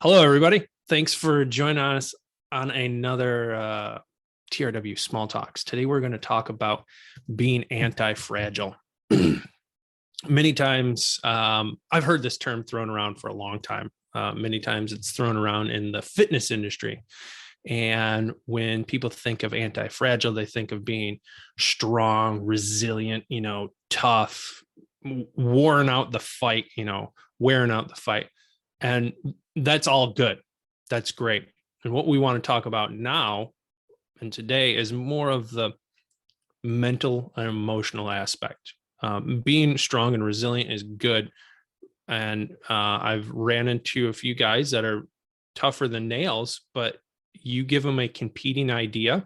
Hello, everybody. Thanks for joining us on another TRW Small Talks. Today, we're going to talk about being anti-fragile. Many times, I've heard this term thrown around for a long time. Many times it's thrown around in the fitness industry. And when people think of anti-fragile, they think of being strong, resilient, tough, wearing out the fight, wearing out the fight. And that's all good. That's great. And what we want to talk about now and today is more of the mental and emotional aspect. Being strong and resilient is good. And I've ran into a few guys that are tougher than nails, but you give them a competing idea,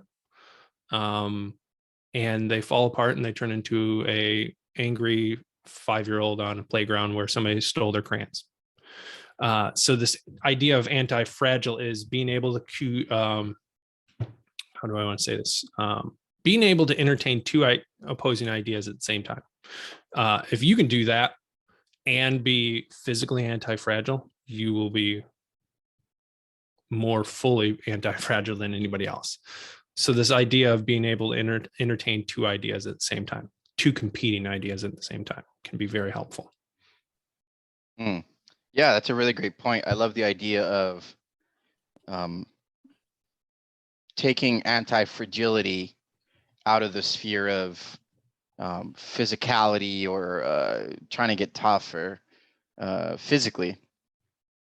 and they fall apart and they turn into a angry 5-year-old on a playground where somebody stole their crayons. So this idea of anti-fragile is being able to, how do I want to say this? Being able to entertain two opposing ideas at the same time. If you can do that and be physically anti-fragile, you will be more fully anti-fragile than anybody else. So this idea of being able to entertain two ideas at the same time, two competing ideas at the same time, can be very helpful. Yeah, that's a really great point. I love the idea of taking anti-fragility out of the sphere of physicality or trying to get tough or physically,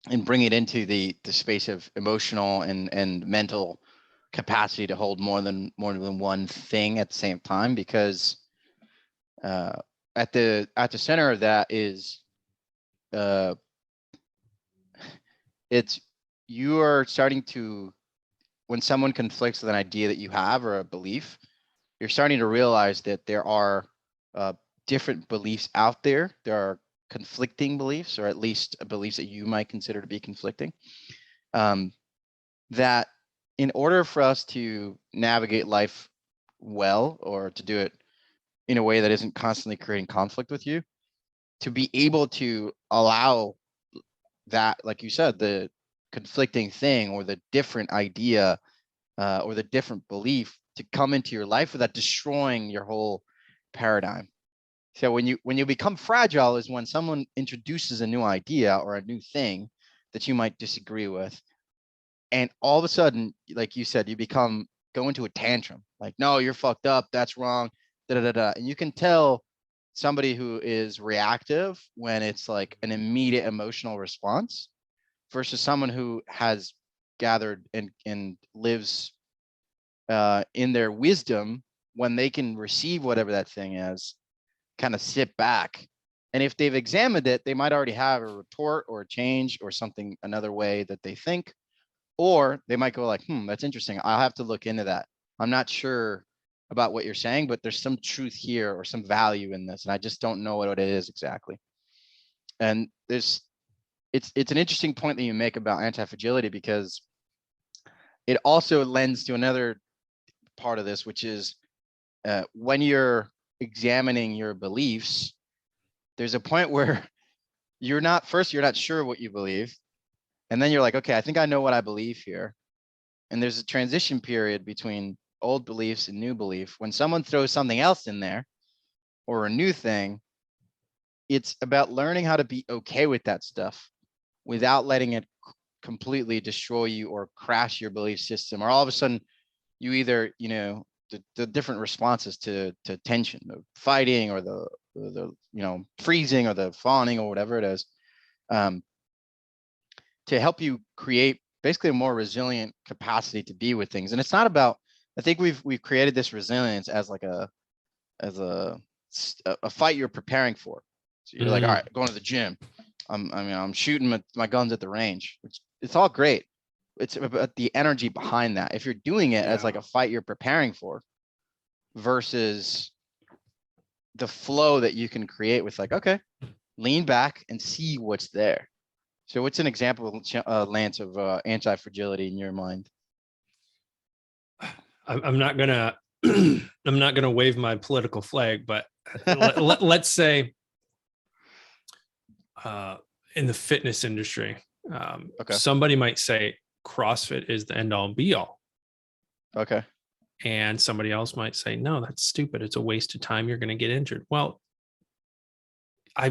and bring it into the space of emotional and mental capacity to hold more than one thing at the same time. Because at the center of that is it's you are starting to, when someone conflicts with an idea that you have or a belief, you're starting to realize that there are different beliefs out there. There are conflicting beliefs, or at least beliefs that you might consider to be conflicting. That in order for us to navigate life well, or to do it in a way that isn't constantly creating conflict with you, to be able to allow that, like you said, the conflicting thing or the different idea or the different belief to come into your life without destroying your whole paradigm. So when you become fragile is when someone introduces a new idea or a new thing that you might disagree with, and all of a sudden, like you said, you go into a tantrum, like, no, you're fucked up, that's wrong, and you can tell somebody who is reactive when it's like an immediate emotional response versus someone who has gathered and lives in their wisdom, when they can receive whatever that thing is, kind of sit back. And if they've examined it, they might already have a retort or a change or something, another way that they think, or they might go like, that's interesting, I'll have to look into that. I'm not sure about what you're saying, but there's some truth here or some value in this, and I just don't know what it is exactly. And it's an interesting point that you make about anti-fragility, because it also lends to another part of this, which is when you're examining your beliefs, there's a point where you're not sure what you believe, and then you're like, okay, I think I know what I believe here. And there's a transition period between old beliefs and new belief. When someone throws something else in there or a new thing, it's about learning how to be okay with that stuff without letting it completely destroy you or crash your belief system, or all of a sudden you either, the different responses to tension, the fighting or the freezing or the fawning or whatever it is, to help you create basically a more resilient capacity to be with things. And it's not about, I think we've created this resilience as like a fight you're preparing for. So you're like, all right, going to the gym, I'm shooting my guns at the range, which it's all great. It's about the energy behind that. If you're doing it as like a fight you're preparing for, versus the flow that you can create with like, okay, lean back and see what's there. So what's an example, Lance, of anti-fragility in your mind? I'm not gonna I'm not gonna wave my political flag, but let's say in the fitness industry, Okay. Somebody might say CrossFit is the end all be all. Okay. And somebody else might say, no, that's stupid. It's a waste of time. You're going to get injured. Well, I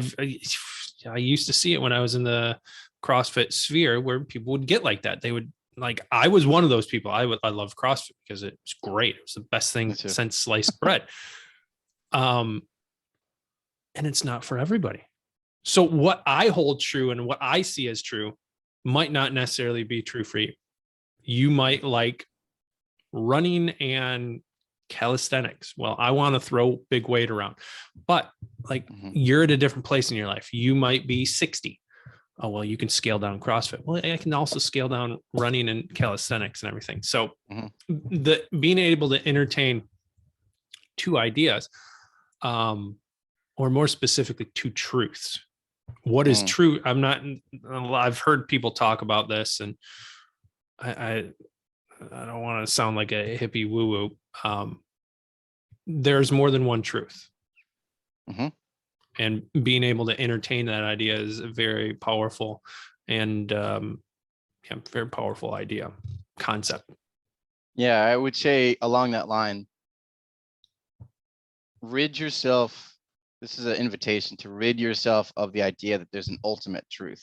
used to see it when I was in the CrossFit sphere where people would get like that. They would like, I was one of those people. I love CrossFit because it was great. It was the best thing since sliced bread. And it's not for everybody. So what I hold true and what I see as true might not necessarily be true for you. You might like running and calisthenics. Well, I want to throw big weight around, but like you're at a different place in your life. You might be 60. Oh, well, you can scale down CrossFit. Well, I can also scale down running and calisthenics and everything. So the being able to entertain two ideas, or more specifically, two truths. What is true? I've heard people talk about this, and I don't want to sound like a hippie woo woo. There's more than one truth. And being able to entertain that idea is a very powerful and very powerful idea concept. Yeah, I would say along that line, rid yourself. This is an invitation to rid yourself of the idea that there's an ultimate truth.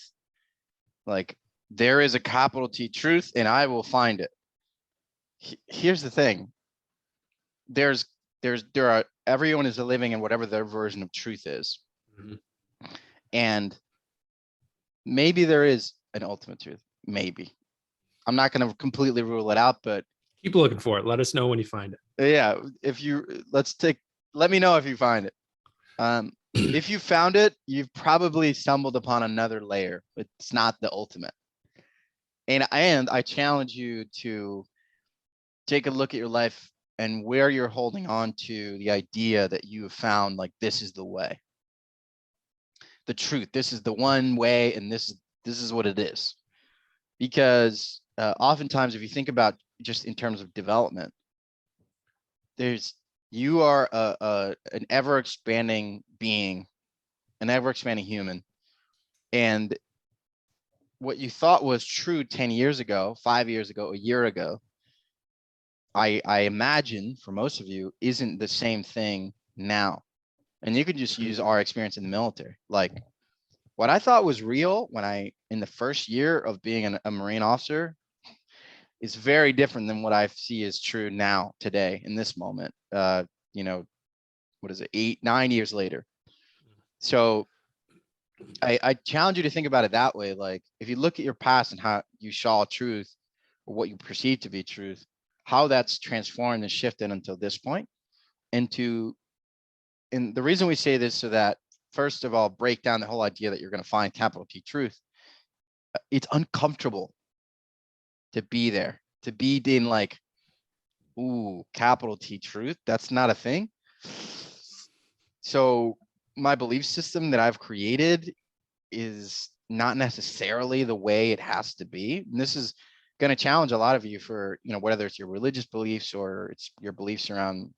Like there is a capital T truth and I will find it. Here's the thing. There are, everyone is living in whatever their version of truth is. And maybe there is an ultimate truth. Maybe. I'm not going to completely rule it out, but keep looking for it. Let us know when you find it. Yeah. Let me know if you find it. If you found it, you've probably stumbled upon another layer. It's not the ultimate. And I challenge you to take a look at your life and where you're holding on to the idea that you have found, like, this is the way, the truth, this is the one way, and this is what it is. Because oftentimes, if you think about just in terms of development, you are an ever expanding being, an ever expanding human. And what you thought was true 10 years ago, 5 years ago, a year ago, I imagine for most of you isn't the same thing now. And you could just use our experience in the military. Like what I thought was real in the first year of being a Marine officer is very different than what I see as true now, today, in this moment. What is it, 8, 9 years later. So I challenge you to think about it that way. Like if you look at your past and how you saw truth or what you perceive to be truth, how that's transformed and shifted until this point. And the reason we say this so that, first of all, break down the whole idea that you're going to find capital T truth. It's uncomfortable to be there, to be in like, ooh, capital T truth. That's not a thing. So my belief system that I've created is not necessarily the way it has to be. And this is going to challenge a lot of you for, whether it's your religious beliefs or it's your beliefs around,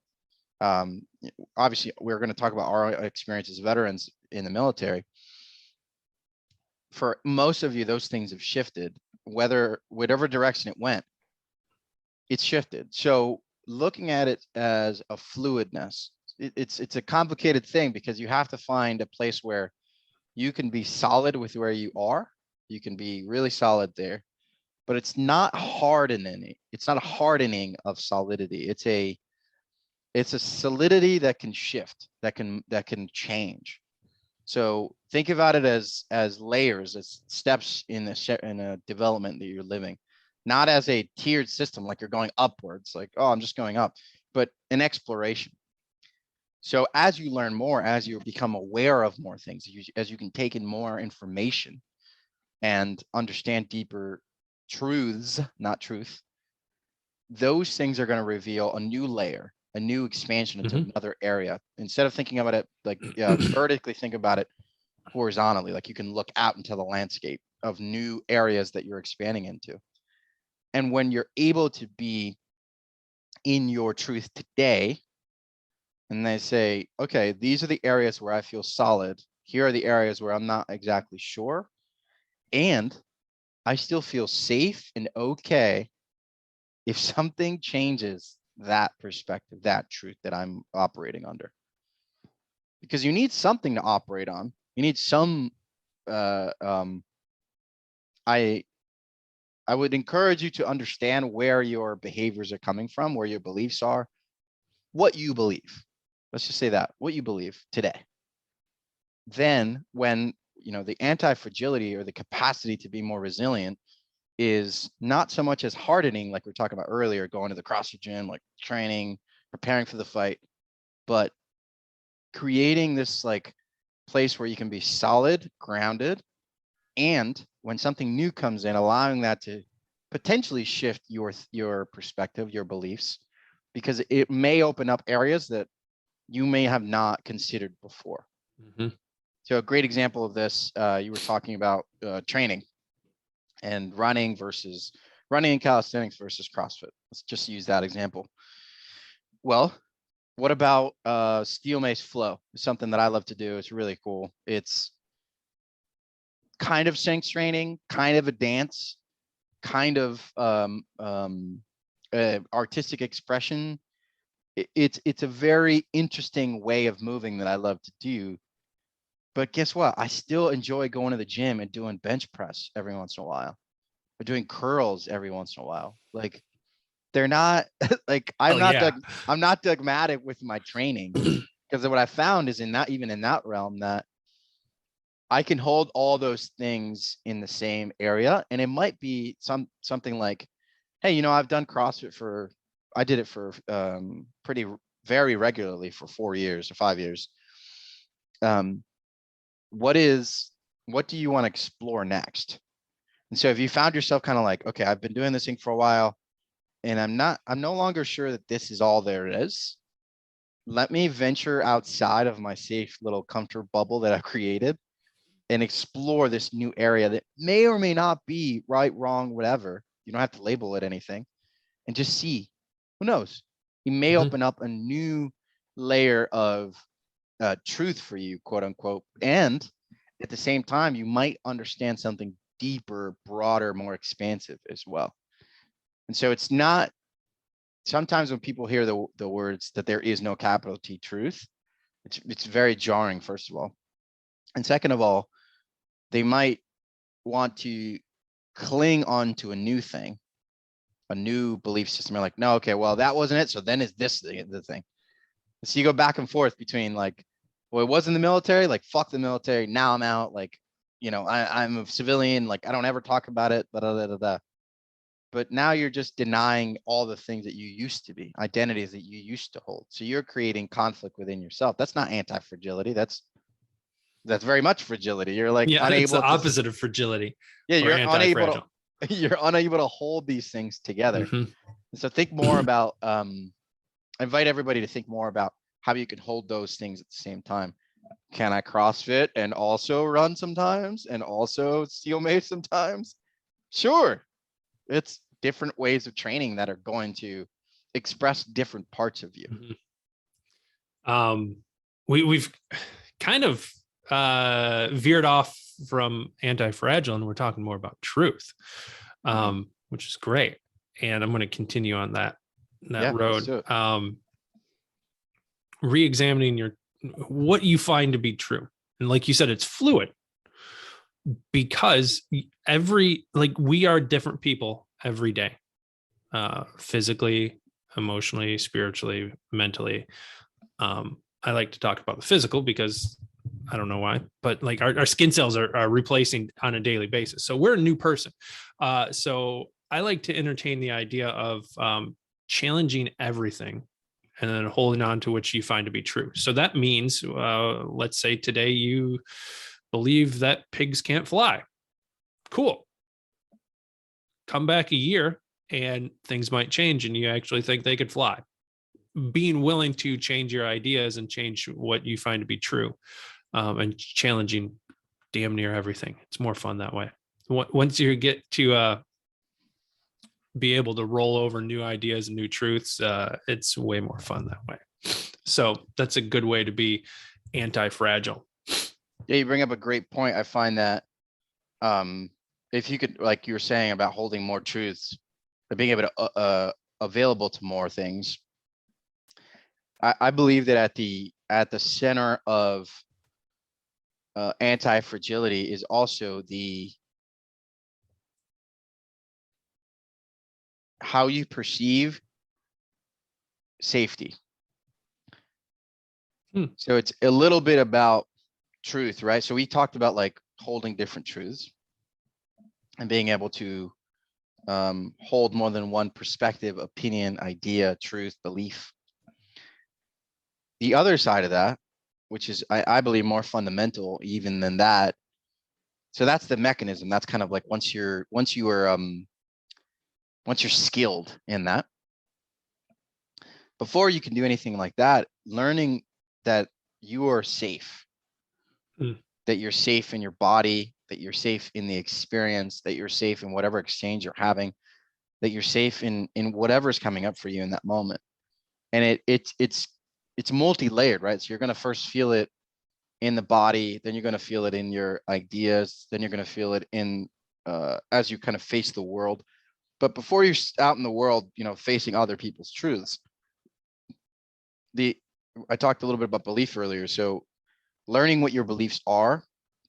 obviously we're going to talk about our experience as veterans in the military. For most of you, those things have shifted, whatever direction it went, it's shifted. So looking at it as a fluidness, it's a complicated thing because you have to find a place where you can be solid with where you are. You can be really solid there, but it's not hardening. It's not a hardening of solidity. It's a solidity that can shift, that can change. So think about it as layers, as steps in a development that you're living, not as a tiered system, like you're going upwards, like, oh, I'm just going up, but an exploration. So as you learn more, as you become aware of more things, as you can take in more information and understand deeper truths, not truth, those things are going to reveal a new layer, a new expansion into another area. Instead of thinking about it like vertically, think about it horizontally, like you can look out into the landscape of new areas that you're expanding into. And when you're able to be in your truth today, and they say, okay, these are the areas where I feel solid. Here are the areas where I'm not exactly sure. And I still feel safe and okay if something changes that perspective, that truth that I'm operating under. Because you need something to operate on. You need some uh um I I would encourage you to understand where your behaviors are coming from, where your beliefs are, what you believe. Let's just say that, what you believe today. Then when, the anti-fragility or the capacity to be more resilient is not so much as hardening, like we are talking about earlier, going to the CrossFit gym, like training, preparing for the fight, but creating this like place where you can be solid, grounded, and when something new comes in, allowing that to potentially shift your perspective, your beliefs, because it may open up areas that you may have not considered before. Mm-hmm. So a great example of this, you were talking about training and running and calisthenics versus CrossFit. Let's just use that example. Well, what about steel mace flow? It's something that I love to do. It's really cool. It's kind of strength training, kind of a dance, kind of artistic expression. It's a very interesting way of moving that I love to do. But guess what? I still enjoy going to the gym and doing bench press every once in a while, or doing curls every once in a while. Like they're not like Oh yeah. I'm not dogmatic with my training, because what I found is even in that realm that I can hold all those things in the same area, and it might be something like, hey, I've done CrossFit I did it for very regularly for 4 years or 5 years. What do you want to explore next? And so if you found yourself kind of like, okay, I've been doing this thing for a while and I'm no longer sure that this is all there is. Let me venture outside of my safe little comfort bubble that I've created and explore this new area that may or may not be right, wrong, whatever. You don't have to label it anything, and just see. Who knows? It may Mm-hmm. open up a new layer of truth for you, quote unquote. And at the same time, you might understand something deeper, broader, more expansive as well. And so it's not, sometimes when people hear the words that there is no capital T truth, it's very jarring, first of all. And second of all, they might want to cling on to a new thing, a new belief system. They're like, no, okay, well, that wasn't it. So then is this the thing? So you go back and forth between like, well, it was in the military, like, fuck the military. Now I'm out. Like, I'm a civilian. Like, I don't ever talk about it. But now you're just denying all the things that you used to be, identities that you used to hold. So you're creating conflict within yourself. That's not anti-fragility. That's very much fragility. You're like Yeah, it's unable the opposite of fragility. Yeah, Or you're unable anti-fragile. to you're unable to hold these things together. Mm-hmm. So think more about invite everybody to think more about how you can hold those things at the same time. Can I CrossFit and also run sometimes and also steel mace sometimes? Sure. It's different ways of training that are going to express different parts of you. Mm-hmm. We've kind of veered off from anti-fragile and we're talking more about truth, which is great. And I'm going to continue on that road. Re-examining what you find to be true. And like you said, it's fluid because we are different people every day, physically, emotionally, spiritually, mentally. I like to talk about the physical because I don't know why, but like our skin cells are replacing on a daily basis. So we're a new person. So I like to entertain the idea of challenging everything and then holding on to what you find to be true. So that means, let's say today you believe that pigs can't fly. Cool. Come back a year and things might change and you actually think they could fly. Being willing to change your ideas and change what you find to be true, and challenging damn near everything. It's more fun that way. Once you get to be able to roll over new ideas and new truths, it's way more fun that way. So that's a good way to be anti-fragile. Yeah, you bring up a great point. I find that if you could, like you were saying about holding more truths, being able to available to more things. I believe that at the center of anti-fragility is also how you perceive safety. So it's a little bit about truth, right? So we talked about like holding different truths and being able to hold more than one perspective, opinion, idea, truth, belief. The other side of that, which is I believe more fundamental even than that. So that's the mechanism. That's kind of like once you're skilled in that, before you can do anything like that, learning that you are safe, that you're safe in your body, that you're safe in the experience, that you're safe in whatever exchange you're having, that you're safe in whatever's coming up for you in that moment. And it's multi-layered, right? So you're going to first feel it in the body, then you're going to feel it in your ideas, then you're going to feel it in as you kind of face the world. But before you're out in the world, facing other people's truths, I talked a little bit about belief earlier. So learning what your beliefs are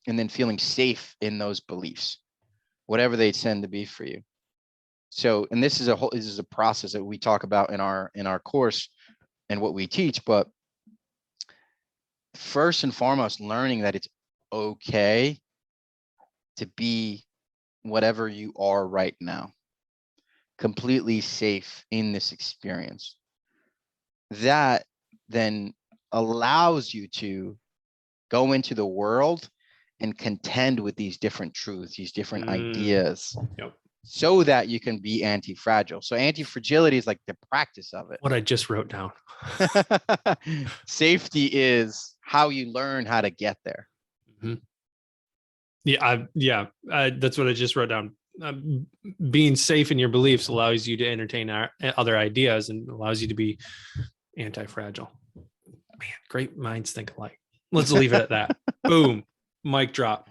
and then feeling safe in those beliefs, whatever they tend to be for you. So, and this is a process that we talk about in our course and what we teach, but first and foremost, learning that it's okay to be whatever you are right now, completely safe in this experience. That then allows you to go into the world and contend with these different truths, these different ideas, so that you can be anti-fragile. So anti-fragility is like the practice of it. What I just wrote down. Safety is how you learn how to get there. That's what I just wrote down. Being safe in your beliefs allows you to entertain other ideas and allows you to be anti-fragile. Man, great minds think alike. Let's leave it at that. Boom. Mic drop.